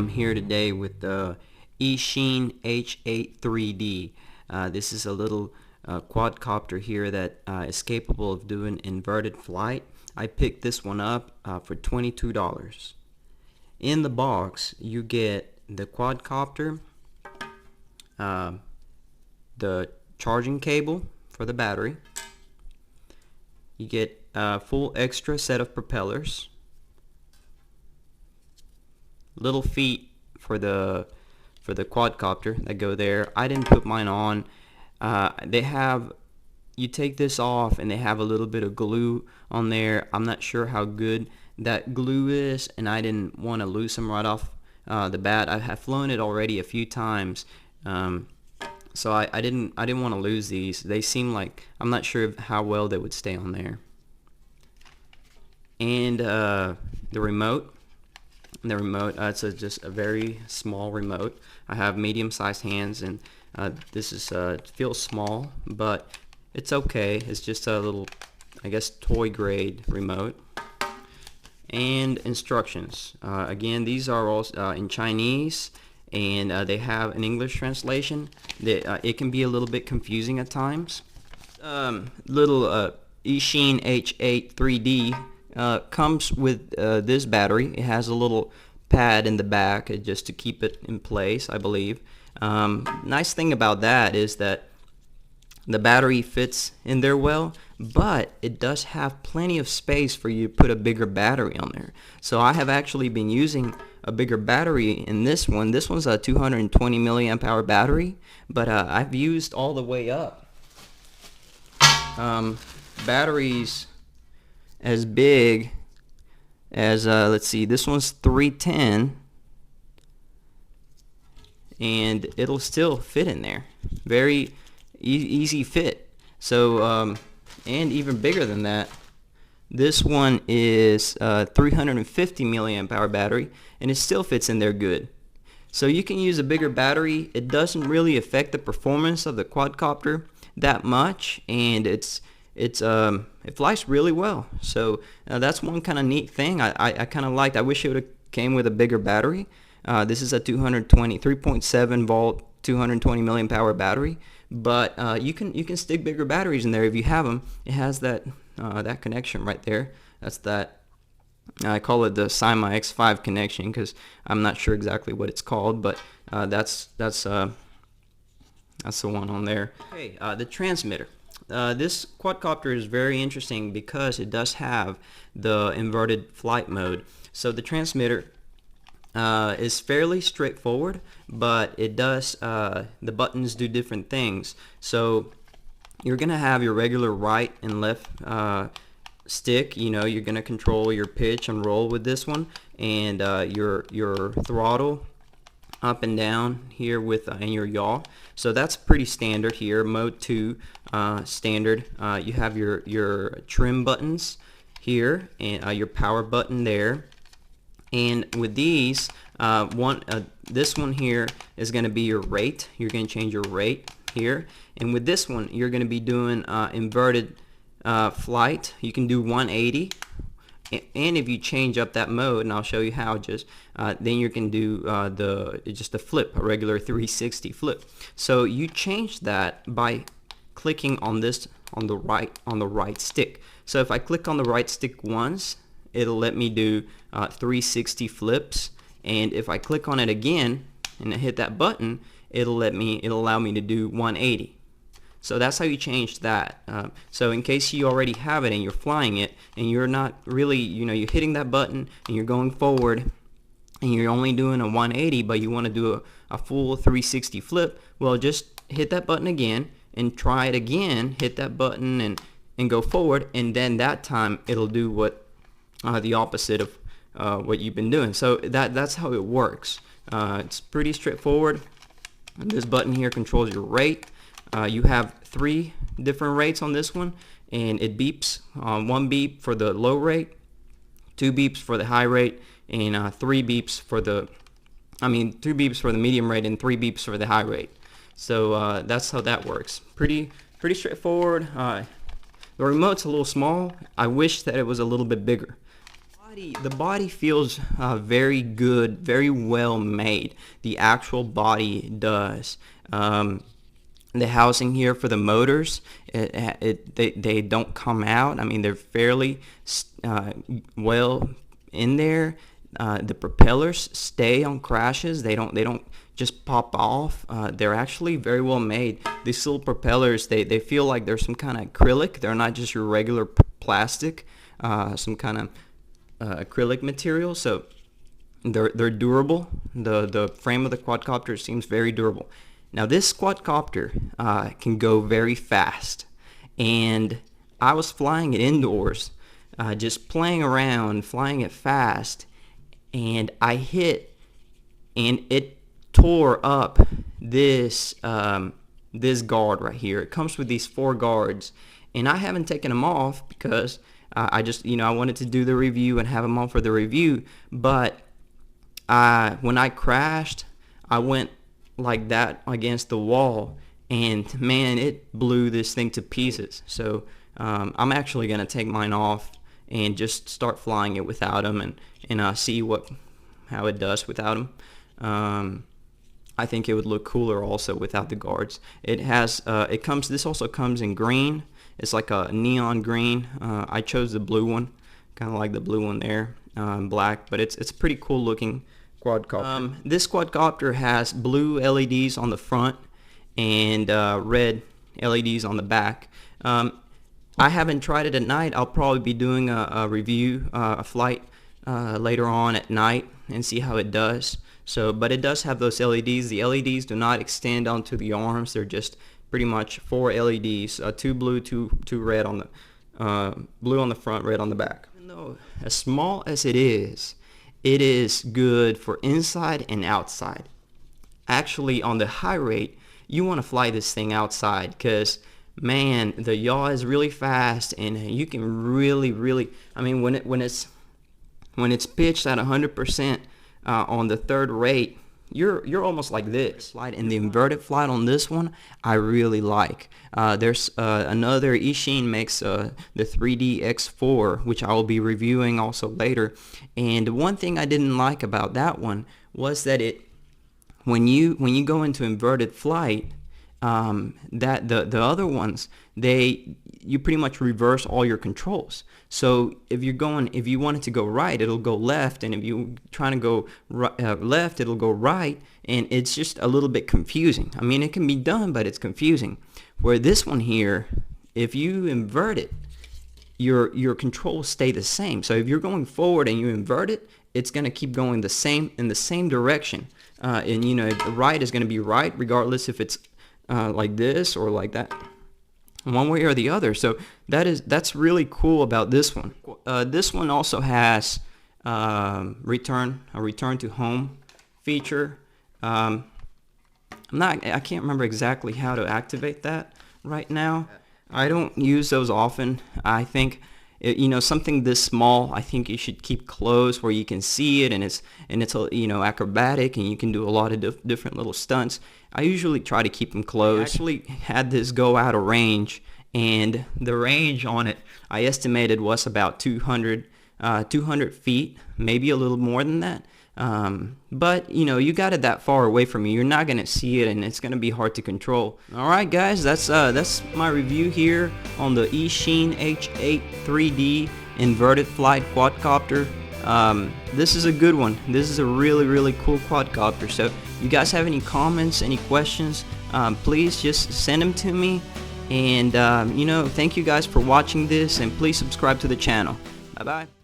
I'm here today with the Eachine H8 3D. This is a little quadcopter here that is capable of doing inverted flight. I picked this one up for $22. In the box you get the quadcopter, the charging cable for the battery, you get a full extra set of propellers, little feet for the quadcopter that go there. I didn't put mine on. You take this off and they have a little bit of glue on there. I'm not sure how good that glue is, and I didn't want to lose them right off the bat. I have flown it already a few times, so I didn't want to lose these. They seem like, I'm not sure how well they would stay on there. And the remote. It's just a very small remote. I have medium-sized hands, and this is feels small, but it's okay. It's just a little, I guess, toy grade remote. And instructions. Again, these are all in Chinese, and they have an English translation. It can be a little bit confusing at times. Little Eachine H8 3D comes with this battery. It has a little pad in the back just to keep it in place, I believe. Nice thing about that is that the battery fits in there well, but it does have plenty of space for you to put a bigger battery on there. So I have actually been using a bigger battery in this one. This one's a 220 milliamp hour battery, but I've used all the way up batteries as big as let's see, this one's 310, and it'll still fit in there. Very easy fit. So and even bigger than that, this one is 350 milliamp hour battery, and it still fits in there good. So you can use a bigger battery. It doesn't really affect the performance of the quadcopter that much, and it flies really well. So that's one kind of neat thing I kind of liked. I wish it would have came with a bigger battery. This is a 3.7 volt 220 milliamp hour battery, but you can stick bigger batteries in there if you have them. It has that that connection right there. That's that. I call it the Sima X5 connection because I'm not sure exactly what it's called, but that's the one on there. Okay, the transmitter. This quadcopter is very interesting because it does have the inverted flight mode. So the transmitter is fairly straightforward, but it does the buttons do different things. So you're gonna have your regular right and left stick. You know, you're gonna control your pitch and roll with this one, and your throttle up and down here with and your yaw. So that's pretty standard here. Mode 2 standard. You have your trim buttons here, and your power button there. And with these, this one here is going to be your rate. You're going to change your rate here. And with this one, you're going to be doing inverted flight. You can do 180. And if you change up that mode, and I'll show you how, just then you can do just a flip, a regular 360 flip. So you change that by clicking on this on the right stick. So if I click on the right stick once, it'll let me do 360 flips, and if I click on it again and I hit that button, it'll allow me to do 180. So that's how you change that. So in case you already have it and you're flying it and you're not really, you're hitting that button and you're going forward and you're only doing a 180, but you want to do a full 360 flip, well, just hit that button again and try it again, hit that button and go forward, and then that time it'll do what the opposite of what you've been doing. So that's how it works. It's pretty straightforward. This button here controls your rate. You have 3 different rates on this one, and it beeps. 1 beep for the low rate, 2 beeps for the high rate, and 3 beeps for the 3 beeps for the medium rate and 3 beeps for the high rate. So that's how that works. Pretty straightforward. The remote's a little small. I wish that it was a little bit bigger. The body feels very good, very well made. The actual body does. The housing here for the motors, they don't come out. I mean, they're fairly well in there. The propellers stay on crashes. They don't just pop off. They're actually very well made. These little propellers, they feel like they're some kind of acrylic. They're not just your regular plastic, some kind of acrylic material. So they're durable. The frame of the quadcopter seems very durable. Now this quadcopter can go very fast, and I was flying it indoors, just playing around, flying it fast, and I hit, and it tore up this this guard right here. It comes with these 4 guards, and I haven't taken them off because I just, I wanted to do the review and have them on for the review. But when I crashed, I went like that against the wall, and man, it blew this thing to pieces. So I'm actually gonna take mine off and just start flying it without them, and see how it does without them. I think it would look cooler also without the guards. This also comes in green. It's like a neon green. I chose the blue one, kind of like the blue one there, black, but it's a pretty cool looking quadcopter. This quadcopter has blue LEDs on the front and red LEDs on the back. I haven't tried it at night. I'll probably be doing a review, a flight later on at night, and see how it does. But it does have those LEDs. The LEDs do not extend onto the arms. They're just pretty much 4 LEDs, 2 blue, 2 red on the blue on the front, red on the back. Even though as small as it is good for inside and outside. Actually, on the high rate, you want to fly this thing outside, because man, the yaw is really fast, and you can really, I mean, when it's pitched at 100% on the 3rd rate, you're almost like this. And the inverted flight on this one, I really like. There's another Eachine makes the 3D X4, which I will be reviewing also later. And one thing I didn't like about that one was that when you go into inverted flight, that the other ones, you pretty much reverse all your controls. So if you want it to go right, it'll go left, and if you're trying to go left, it'll go right, and it's just a little bit confusing. I mean, it can be done, but it's confusing. Where this one here, if you invert it, your controls stay the same. So if you're going forward and you invert it, it's going to keep going in the same direction. And right is going to be right regardless if it's like this or like that, one way or the other. So that's really cool about this one. This one also has a return to home feature. I can't remember exactly how to activate that right now. I don't use those often. I think something this small, I think you should keep closed where you can see it, and it's acrobatic, and you can do a lot of different little stunts. I usually try to keep them closed. I actually had this go out of range, and the range on it I estimated was about 200 feet, maybe a little more than that. But you got it that far away from you, you're not gonna see it, and it's gonna be hard to control. Alright guys, that's my review here on the Eachine H8 3D inverted flight quadcopter. This is a good one. This is a really cool quadcopter. So if you guys have any comments, any questions, please just send them to me. And thank you guys for watching this, and please subscribe to the channel. Bye bye.